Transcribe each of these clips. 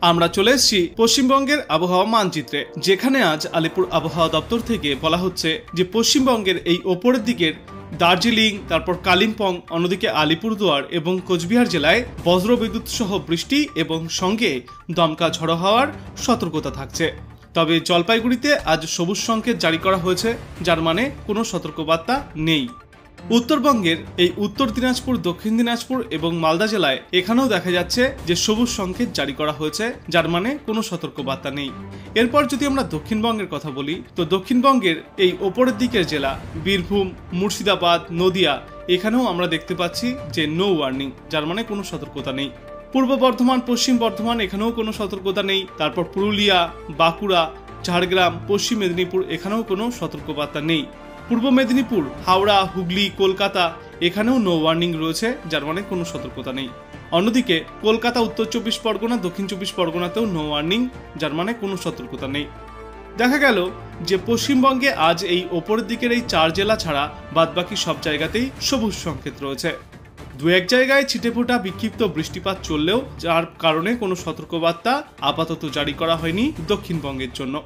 আমরা চলে এসেছি পশ্চিমবঙ্গের আবহাওয়া মানচিত্রে, যেখানে আজ আলিপুর আবহাওয়া দপ্তর থেকে বলা হচ্ছে যে পশ্চিমবঙ্গের এই ওপরের দিকের দার্জিলিং, তারপর কালিম্পং, অন্যদিকে আলিপুরদুয়ার এবং কোচবিহার জেলায় বজ্রবিদ্যুৎ সহ বৃষ্টি এবং সঙ্গে দমকা ঝড়ো হওয়ার সতর্কতা থাকছে। তবে জলপাইগুড়িতে আজ সবুজ সংকেত জারি করা হয়েছে, যার মানে কোনো সতর্কবার্তা নেই। উত্তরবঙ্গের এই উত্তর দিনাজপুর, দক্ষিণ দিনাজপুর এবং মালদা জেলায় এখানেও দেখা যাচ্ছে যে সবুজ সংকেত জারি করা হয়েছে, যার মানে কোনো সতর্কবার্তা নেই। এরপর যদি আমরা দক্ষিণবঙ্গের কথা বলি, তো দক্ষিণবঙ্গের এই ওপরের দিকের জেলা বীরভূম, মুর্শিদাবাদ, নদিয়া, এখানেও আমরা দেখতে পাচ্ছি যে নো ওয়ার্নিং, যার মানে কোনো সতর্কতা নেই। পূর্ব বর্ধমান, পশ্চিম বর্ধমান, এখানেও কোনো সতর্কতা নেই। তারপর পুরুলিয়া, বাঁকুড়া, ঝাড়গ্রাম, পশ্চিম মেদিনীপুর, এখানেও কোনো সতর্কবার্তা নেই। পূর্ব মেদিনীপুর, হাওড়া, হুগলি, কলকাতা, এখানেও নো ওয়ার্নিং রয়েছে, যার মানে কোনো সতর্কতা নেই। অন্যদিকে কলকাতা, উত্তর 24 পরগনা, দক্ষিণ 24 পরগনাতেও নো ওয়ার্নিং, যার মানে কোনো সতর্কতা নেই। দেখা গেল যে পশ্চিমবঙ্গে আজ এই ওপরের দিকের এই 4 জেলা ছাড়া বাদবাকি সব জায়গাতেই সবুজ সংকেত রয়েছে। দু এক জায়গায় ছিটেফোঁটা বিক্ষিপ্ত বৃষ্টিপাত চললেও, যার কারণে কোনো সতর্কবার্তা আপাতত জারি করা হয়নি দক্ষিণবঙ্গের জন্য।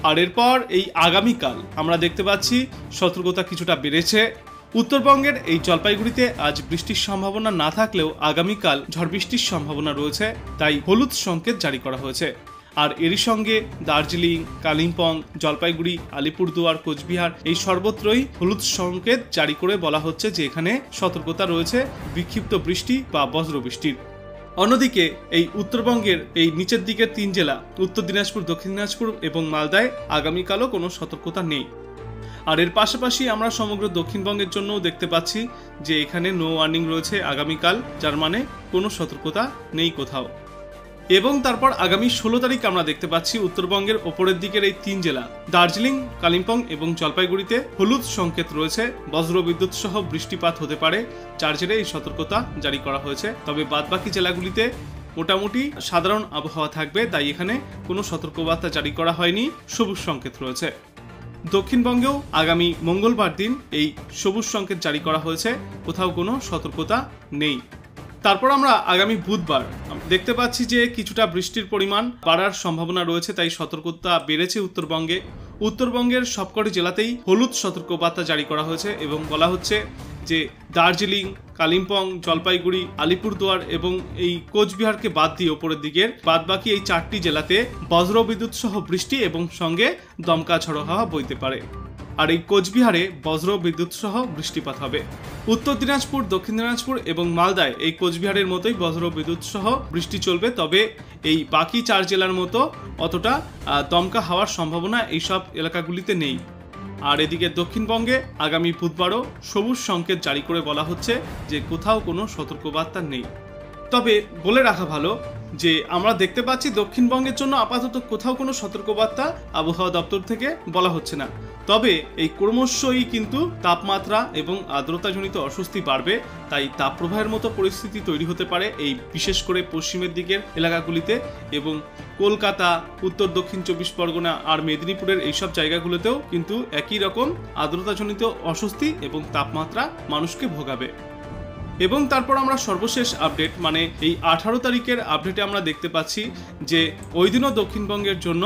আর এরপর এই আগামীকাল আমরা দেখতে পাচ্ছি সতর্কতা কিছুটা বেড়েছে। উত্তরবঙ্গের এই জলপাইগুড়িতে আজ বৃষ্টির সম্ভাবনা না থাকলেও আগামীকাল ঝড় বৃষ্টির সম্ভাবনা রয়েছে, তাই হলুদ সংকেত জারি করা হয়েছে। আর এরই সঙ্গে দার্জিলিং, কালিম্পং, জলপাইগুড়ি, আলিপুরদুয়ার, কোচবিহার, এই সর্বত্রই হলুদ সংকেত জারি করে বলা হচ্ছে যে এখানে সতর্কতা রয়েছে বিক্ষিপ্ত বৃষ্টি বা বজ্রবৃষ্টির। অন্যদিকে এই উত্তরবঙ্গের এই নিচের দিকের 3 জেলা উত্তর দিনাজপুর, দক্ষিণ দিনাজপুর এবং মালদায় আগামীকালও কোনো সতর্কতা নেই। আর এর পাশাপাশি আমরা সমগ্র দক্ষিণবঙ্গের জন্যও দেখতে পাচ্ছি যে এখানে নো ওয়ার্নিং রয়েছে আগামীকাল, যার মানে কোনো সতর্কতা নেই কোথাও। এবং তারপর আগামী 16 তারিখ আমরা দেখতে পাচ্ছি উত্তরবঙ্গের ওপরের দিকের এই 3 জেলা দার্জিলিং, কালিম্পং এবং জলপাইগুড়িতে হলুদ সংকেত রয়েছে, বজ্রবিদ্যুৎ সহ বৃষ্টিপাত হতে পারে, যার জেরে এই সতর্কতা জারি করা হয়েছে। তবে বাদবাকি জেলাগুলিতে মোটামুটি সাধারণ আবহাওয়া থাকবে, তাই এখানে কোনো সতর্কবার্তা জারি করা হয়নি, সবুজ সংকেত রয়েছে। দক্ষিণবঙ্গেও আগামী মঙ্গলবার দিন এই সবুজ সংকেত জারি করা হয়েছে, কোথাও কোনো সতর্কতা নেই। তারপর আমরা আগামী বুধবার দেখতে পাচ্ছি যে কিছুটা বৃষ্টির পরিমাণ বাড়ার সম্ভাবনা রয়েছে, তাই সতর্কতা বেড়েছে উত্তরবঙ্গে। উত্তরবঙ্গের সবকটি জেলাতেই হলুদ সতর্কবার্তা জারি করা হয়েছে এবং বলা হচ্ছে যে দার্জিলিং, কালিম্পং, জলপাইগুড়ি, আলিপুরদুয়ার এবং এই কোচবিহারকে বাদ দিয়ে ওপরের দিকের বাদবাকি এই 4টি জেলাতে বজ্রবিদ্যুৎ সহ বৃষ্টি এবং সঙ্গে দমকা ঝড়ো হাওয়া বইতে পারে। আর এই কোচবিহারে বজ্র বিদ্যুৎ সহ বৃষ্টিপাত হবে। উত্তর দিনাজপুর, দক্ষিণ দিনাজপুর এবং মালদায় এই কোচবিহারের মতোই বজ্র বিদ্যুৎ সহ বৃষ্টি চলবে, তবে এই বাকি 4 জেলার মতো অতটা দমকা হওয়ার সম্ভাবনা এইসব এলাকাগুলিতে নেই। আর এদিকে দক্ষিণবঙ্গে আগামী বুধবারও সবুজ সংকেত জারি করে বলা হচ্ছে যে কোথাও কোনো সতর্কবার্তা নেই। তবে বলে রাখা ভালো যে আমরা দেখতে পাচ্ছি দক্ষিণবঙ্গের জন্য আপাতত কোথাও কোনো সতর্কবার্তা আবহাওয়া দপ্তর থেকে বলা হচ্ছে না। তবে এই ক্রমশই কিন্তু তাপমাত্রা এবং আর্দ্রতাজনিত অস্বস্তি বাড়বে, তাই তাপপ্রবাহের মতো পরিস্থিতি তৈরি হতে পারে এই বিশেষ করে পশ্চিমের দিকের এলাকাগুলিতে, এবং কলকাতা, উত্তর দক্ষিণ 24 পরগনা আর মেদিনীপুরের এইসব জায়গাগুলোতেও কিন্তু একই রকম আর্দ্রতাজনিত অস্বস্তি এবং তাপমাত্রা মানুষকে ভোগাবে। এবং তারপর আমরা সর্বশেষ আপডেট মানে এই 18 তারিখের আপডেটে আমরা দেখতে পাচ্ছি যে ওই দিনও দক্ষিণবঙ্গের জন্য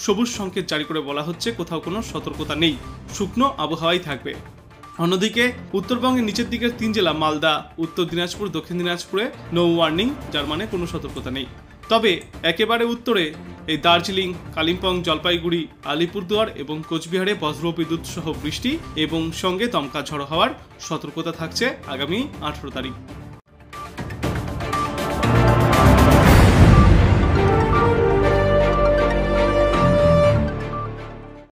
সবুজ সংকেত জারি করে বলা হচ্ছে কোথাও কোনো সতর্কতা নেই, শুকনো আবহাওয়াই থাকবে। অন্যদিকে উত্তরবঙ্গের নিচের দিকের 3 জেলা মালদা, উত্তর দিনাজপুর, দক্ষিণ দিনাজপুরে নো ওয়ার্নিং, যার মানে কোনো সতর্কতা নেই। তবে একেবারে উত্তরে এই দার্জিলিং, কালিম্পং, জলপাইগুড়ি, আলিপুরদুয়ার এবং কোচবিহারে বজ্রবিদ্যুৎ সহ বৃষ্টি এবং সঙ্গে দমকা ঝড়ো হওয়ার সতর্কতা থাকছে আগামী 18 তারিখ।